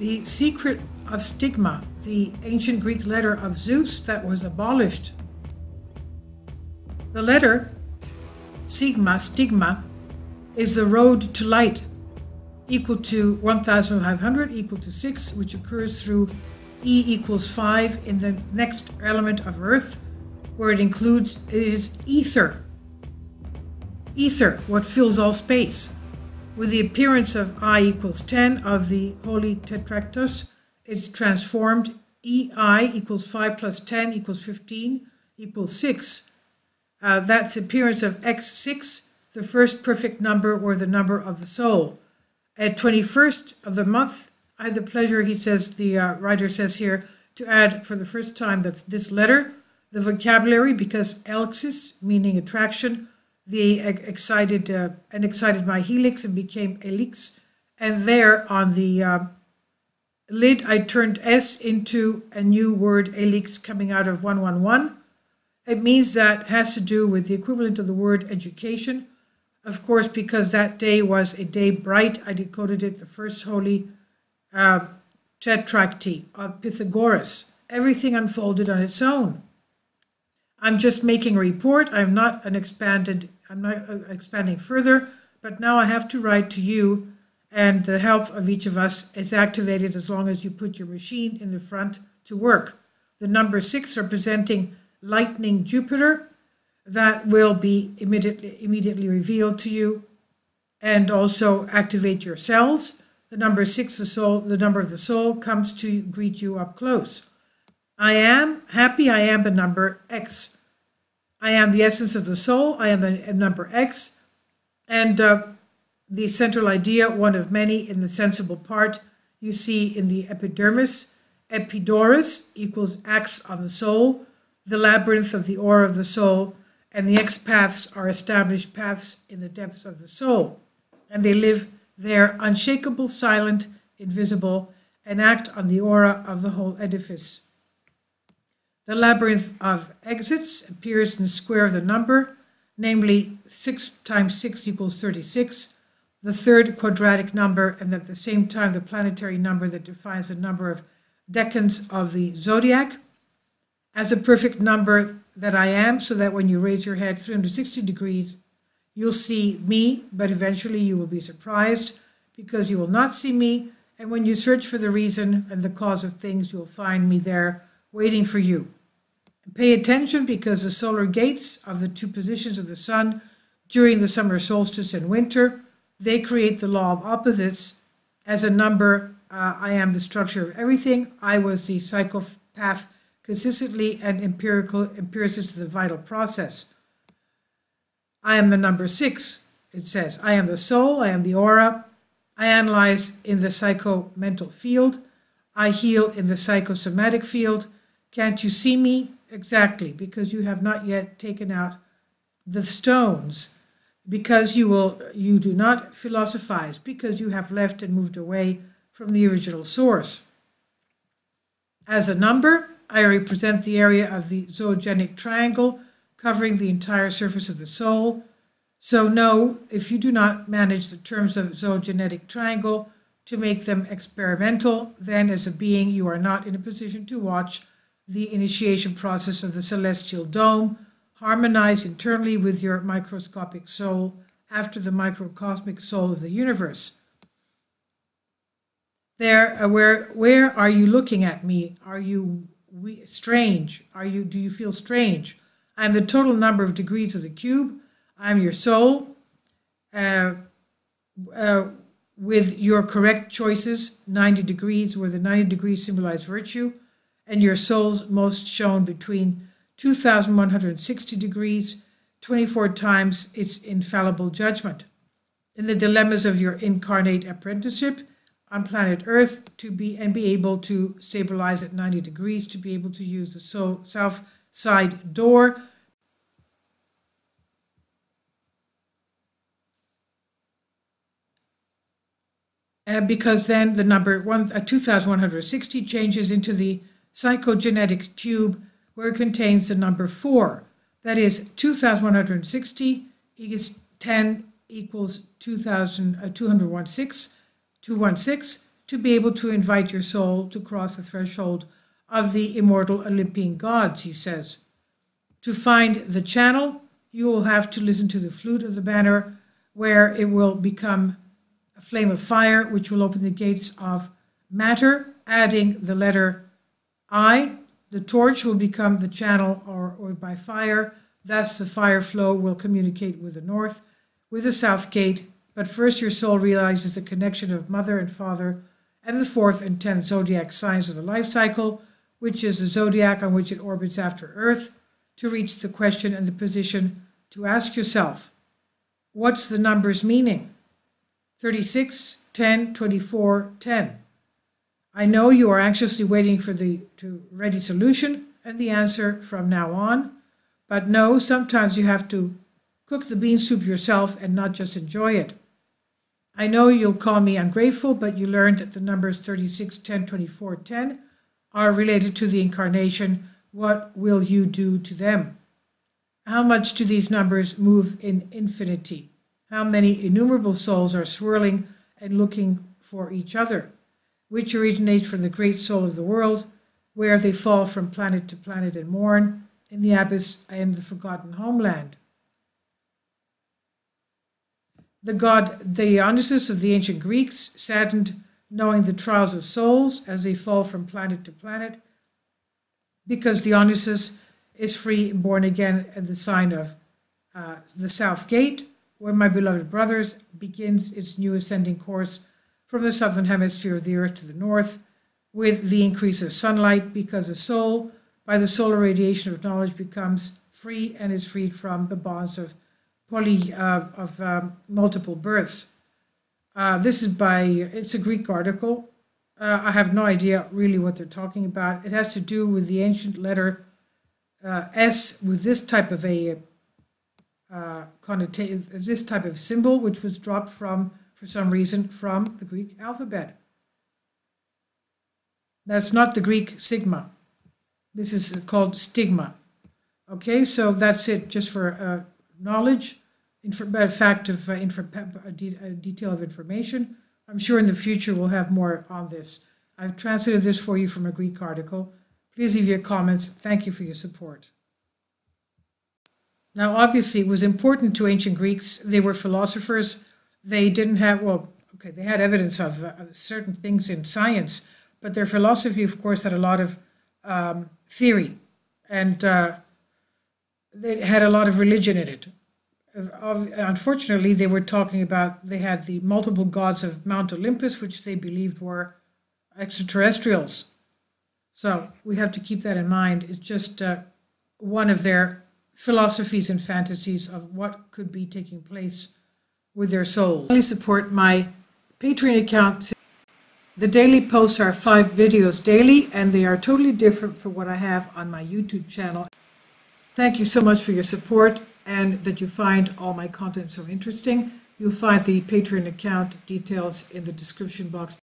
the secret of Stigma, the ancient Greek letter of ZEUS that was abolished. The letter Stigma, is the road to light, equal to 1,500, equal to 6, which occurs through E equals 5 in the next element of Earth, where it is ether. Ether, what fills all space. With the appearance of I equals 10 of the Holy Tetractys, it's transformed. EI equals 5 plus 10 equals 15 equals 6. That's the appearance of X6, the first perfect number or the number of the soul. At 21st of the month, I had the pleasure, he says, the writer says here, to add for the first time that this letter, the vocabulary, because elxis, meaning attraction, the excited my helix and became elix. And there on the lid, I turned S into a new word, elix, coming out of 111. It means that has to do with the equivalent of the word education. Of course, because that day was a day bright, I decoded it, the first holy tetracty of Pythagoras. Everything unfolded on its own. I'm just making a report. I'm not expanding further, but now I have to write to you, and the help of each of us is activated as long as you put your machine in the front to work. The number 6 representing lightning Jupiter, that will be immediately revealed to you, and also activate your cells. The number 6, the soul, the number of the soul, comes to greet you up close. I am happy. I am the number X. I am the essence of the soul. I am the number X. And the central idea, one of many in the sensible part, you see in the epidermis. Epidoris equals acts on the soul, the labyrinth of the aura of the soul, and the X paths are established paths in the depths of the soul. And they live there unshakable, silent, invisible, and act on the aura of the whole edifice. The labyrinth of exits appears in the square of the number, namely 6 times 6 equals 36, the third quadratic number, and at the same time the planetary number that defines the number of decans of the zodiac, as a perfect number that I am, so that when you raise your head 360 degrees, you'll see me, but eventually you will be surprised because you will not see me, and when you search for the reason and the cause of things, you'll find me there waiting for you. Pay attention, because the solar gates of the two positions of the sun during the summer solstice and winter, they create the law of opposites. As a number, I am the structure of everything. I was the psychopath consistently and empiricist of the vital process. I am the number 6, it says. I am the soul, I am the aura. I analyze in the psycho-mental field. I heal in the psychosomatic field. Can't you see me? Exactly, because you have not yet taken out the stones, because you do not philosophize, because you have left and moved away from the original source. As a number, I represent the area of the zoogenic triangle covering the entire surface of the soul. So no, if you do not manage the terms of zoogenetic triangle to make them experimental, then as a being you are not in a position to watch the initiation process of the celestial dome, harmonize internally with your microscopic soul after the microcosmic soul of the universe. There, where are you looking at me? Are you strange? Do you feel strange? I am the total number of degrees of the cube. I am your soul, with your correct choices, 90 degrees, where the 90 degrees symbolize virtue, and your soul's most shown between 2,160 degrees, 24 times its infallible judgment. In the dilemmas of your incarnate apprenticeship on planet Earth, to be able to stabilize at 90 degrees, to be able to use the south side door, because then the number 2,160 changes into the psychogenetic cube, where it contains the number 4. That is 2,160 equals 10 equals 216, to be able to invite your soul to cross the threshold of the immortal Olympian gods, he says. To find the channel, you will have to listen to the flute of the banner, where it will become a flame of fire, which will open the gates of matter, adding the letter I. The torch will become the channel or by fire. Thus, the fire flow will communicate with the north, with the south gate. But first, your soul realizes the connection of mother and father and the 4th and 10th zodiac signs of the life cycle, which is the zodiac on which it orbits after Earth, to reach the question and the position to ask yourself, what's the number's meaning? 36, 10, 24, 10. I know you are anxiously waiting for the ready solution and the answer from now on, but no, sometimes you have to cook the bean soup yourself and not just enjoy it. I know you'll call me ungrateful, but you learned that the numbers 36, 10, 24, 10 are related to the incarnation. What will you do to them? How much do these numbers move in infinity? How many innumerable souls are swirling and looking for each other, which originates from the great soul of the world, where they fall from planet to planet and mourn in the abyss and the forgotten homeland. The god Dionysus of the ancient Greeks, saddened knowing the trials of souls as they fall from planet to planet, because Dionysus is free and born again at the sign of the South Gate, where my beloved brothers begins its new ascending course from the southern hemisphere of the earth to the north, with the increase of sunlight, because the soul, by the solar radiation of knowledge, becomes free and is freed from the bonds of multiple births. This is it's a Greek article. I have no idea really what they're talking about. It has to do with the ancient letter S, with this type of a connotation, this type of symbol, which was dropped for some reason, from the Greek alphabet. That's not the Greek sigma. This is called stigma. Okay, so that's it, just for knowledge, detail of information. I'm sure in the future we'll have more on this. I've translated this for you from a Greek article. Please leave your comments. Thank you for your support. Now, obviously, it was important to ancient Greeks. They were philosophers. They didn't have, they had evidence of certain things in science, but their philosophy, of course, had a lot of theory, and they had a lot of religion in it. Unfortunately, they were talking about, they had the multiple gods of Mount Olympus, which they believed were extraterrestrials. So we have to keep that in mind. It's just one of their philosophies and fantasies of what could be taking place with their souls. Please support my Patreon account. The daily posts are 5 videos daily, and they are totally different from what I have on my YouTube channel. Thank you so much for your support, and that you find all my content so interesting. You'll find the Patreon account details in the description box.